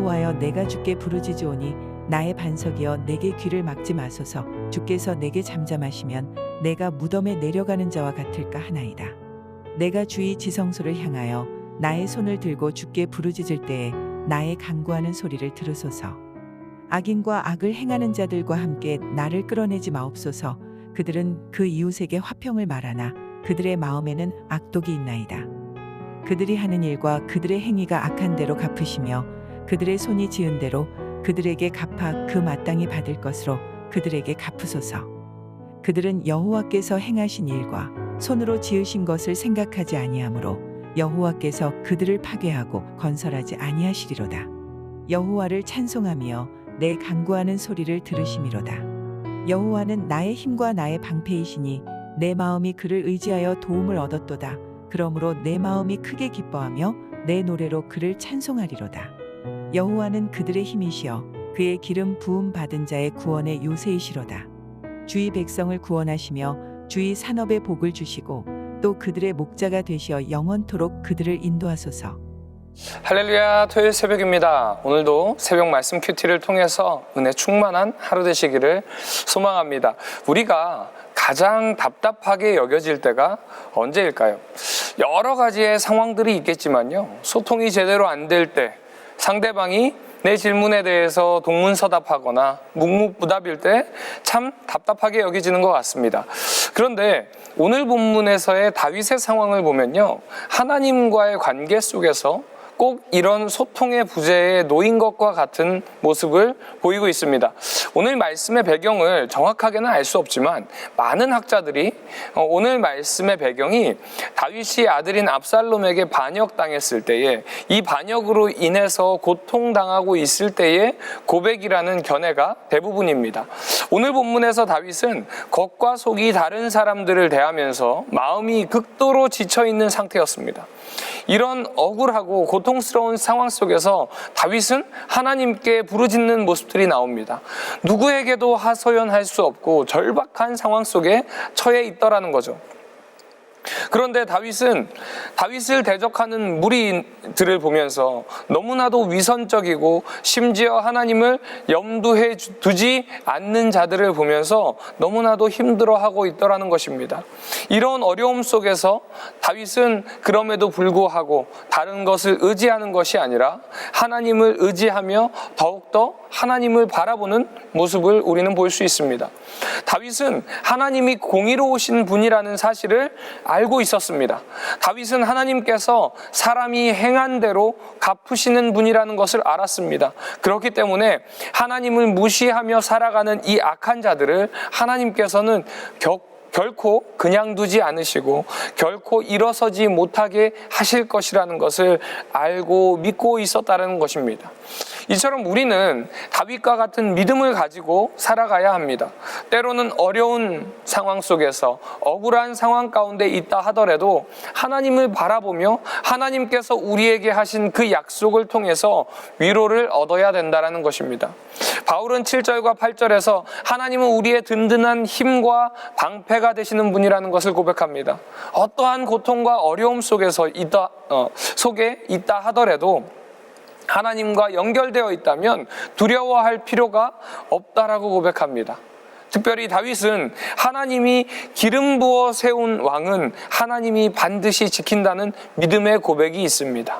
여호와여, 내가 주께 부르짖으오니 나의 반석이여, 내게 귀를 막지 마소서. 주께서 내게 잠잠하시면 내가 무덤에 내려가는 자와 같을까 하나이다. 내가 주의 지성소를 향하여 나의 손을 들고 주께 부르짖을 때에 나의 간구하는 소리를 들으소서. 악인과 악을 행하는 자들과 함께 나를 끌어내지 마옵소서. 그들은 그 이웃에게 화평을 말하나 그들의 마음에는 악독이 있나이다. 그들이 하는 일과 그들의 행위가 악한 대로 갚으시며 그들의 손이 지은 대로 그들에게 갚아 그 마땅히 받을 것으로 그들에게 갚으소서. 그들은 여호와께서 행하신 일과 손으로 지으신 것을 생각하지 아니하므로 여호와께서 그들을 파괴하고 건설하지 아니하시리로다. 여호와를 찬송하며 내 간구하는 소리를 들으시미로다. 여호와는 나의 힘과 나의 방패이시니 내 마음이 그를 의지하여 도움을 얻었도다. 그러므로 내 마음이 크게 기뻐하며 내 노래로 그를 찬송하리로다. 여호와는 그들의 힘이시여 그의 기름 부음 받은 자의 구원의 요새이시로다. 주의 백성을 구원하시며 주의 산업에 복을 주시고 또 그들의 목자가 되시어 영원토록 그들을 인도하소서. 할렐루야, 토요일 새벽입니다. 오늘도 새벽 말씀 큐티를 통해서 은혜 충만한 하루 되시기를 소망합니다. 우리가 가장 답답하게 여겨질 때가 언제일까요? 여러 가지의 상황들이 있겠지만요, 소통이 제대로 안 될 때, 상대방이 내 질문에 대해서 동문서답하거나 묵묵부답일 때 참 답답하게 여겨지는 것 같습니다. 그런데 오늘 본문에서의 다윗의 상황을 보면요, 하나님과의 관계 속에서 꼭 이런 소통의 부재에 놓인 것과 같은 모습을 보이고 있습니다. 오늘 말씀의 배경을 정확하게는 알 수 없지만 많은 학자들이 오늘 말씀의 배경이 다윗이 아들인 압살롬에게 반역당했을 때에 이 반역으로 인해서 고통당하고 있을 때의 고백이라는 견해가 대부분입니다. 오늘 본문에서 다윗은 겉과 속이 다른 사람들을 대하면서 마음이 극도로 지쳐있는 상태였습니다. 이런 억울하고 고통스러운 상황 속에서 다윗은 하나님께 부르짖는 모습들이 나옵니다. 누구에게도 하소연할 수 없고 절박한 상황 속에 처해 있더라는 거죠. 그런데 다윗을 대적하는 무리들을 보면서 너무나도 위선적이고 심지어 하나님을 염두에 두지 않는 자들을 보면서 너무나도 힘들어하고 있더라는 것입니다. 이런 어려움 속에서 다윗은 그럼에도 불구하고 다른 것을 의지하는 것이 아니라 하나님을 의지하며 더욱더 하나님을 바라보는 모습을 우리는 볼 수 있습니다. 다윗은 하나님이 공의로우신 분이라는 사실을 알고 있었습니다. 다윗은 하나님께서 사람이 행한 대로 갚으시는 분이라는 것을 알았습니다. 그렇기 때문에 하나님을 무시하며 살아가는 이 악한 자들을 하나님께서는 결코 그냥 두지 않으시고 결코 일어서지 못하게 하실 것이라는 것을 알고 믿고 있었다는 것입니다. 이처럼 우리는 다윗과 같은 믿음을 가지고 살아가야 합니다. 때로는 어려운 상황 속에서 억울한 상황 가운데 있다 하더라도 하나님을 바라보며 하나님께서 우리에게 하신 그 약속을 통해서 위로를 얻어야 된다는 것입니다. 바울은 7절과 8절에서 하나님은 우리의 든든한 힘과 방패가 되시는 분이라는 것을 고백합니다. 어떠한 고통과 어려움 속에 있다 하더라도 하나님과 연결되어 있다면 두려워할 필요가 없다라고 고백합니다. 특별히 다윗은 하나님이 기름 부어 세운 왕은 하나님이 반드시 지킨다는 믿음의 고백이 있습니다.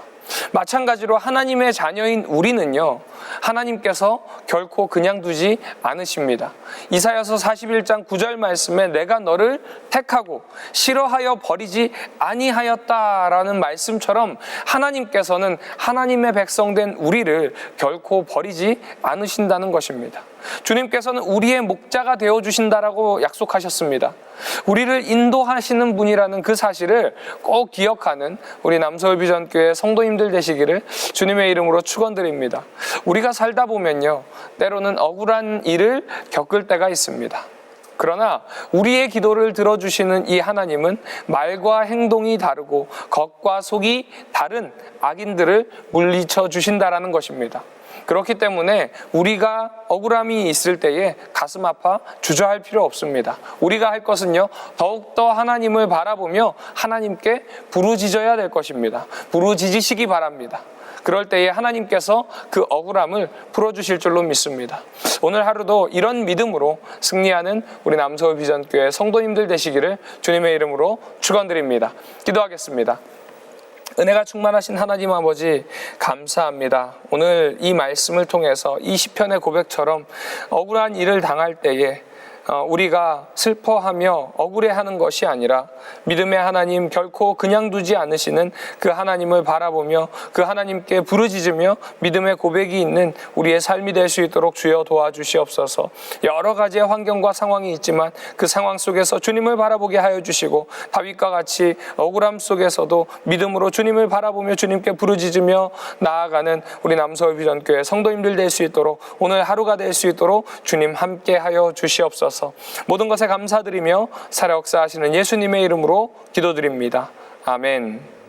마찬가지로 하나님의 자녀인 우리는요, 하나님께서 결코 그냥 두지 않으십니다. 이사야서 41장 9절 말씀에 내가 너를 택하고 싫어하여 버리지 아니하였다라는 말씀처럼 하나님께서는 하나님의 백성된 우리를 결코 버리지 않으신다는 것입니다. 주님께서는 우리의 목자가 되어주신다라고 약속하셨습니다. 우리를 인도하시는 분이라는 그 사실을 꼭 기억하는 우리 남서울비전교회 성도님들 되시기를 주님의 이름으로 축원드립니다. 우리가 살다 보면요, 때로는 억울한 일을 겪을 때가 있습니다. 그러나 우리의 기도를 들어주시는 이 하나님은 말과 행동이 다르고 겉과 속이 다른 악인들을 물리쳐 주신다라는 것입니다. 그렇기 때문에 우리가 억울함이 있을 때에 가슴 아파 주저할 필요 없습니다. 우리가 할 것은요, 더욱더 하나님을 바라보며 하나님께 부르짖어야 될 것입니다. 부르짖으시기 바랍니다. 그럴 때에 하나님께서 그 억울함을 풀어주실 줄로 믿습니다. 오늘 하루도 이런 믿음으로 승리하는 우리 남서울 비전교회 성도님들 되시기를 주님의 이름으로 축원드립니다. 기도하겠습니다. 은혜가 충만하신 하나님 아버지 감사합니다. 오늘 이 말씀을 통해서 이 시편의 고백처럼 억울한 일을 당할 때에 우리가 슬퍼하며 억울해하는 것이 아니라 믿음의 하나님 결코 그냥 두지 않으시는 그 하나님을 바라보며 그 하나님께 부르짖으며 믿음의 고백이 있는 우리의 삶이 될 수 있도록 주여 도와주시옵소서. 여러 가지의 환경과 상황이 있지만 그 상황 속에서 주님을 바라보게 하여 주시고 다윗과 같이 억울함 속에서도 믿음으로 주님을 바라보며 주님께 부르짖으며 나아가는 우리 남서울 비전교회 성도님들 될 수 있도록 오늘 하루가 될 수 있도록 주님 함께 하여 주시옵소서. 모든 것에 감사드리며 살아 역사하시는 예수님의 이름으로 기도드립니다. 아멘.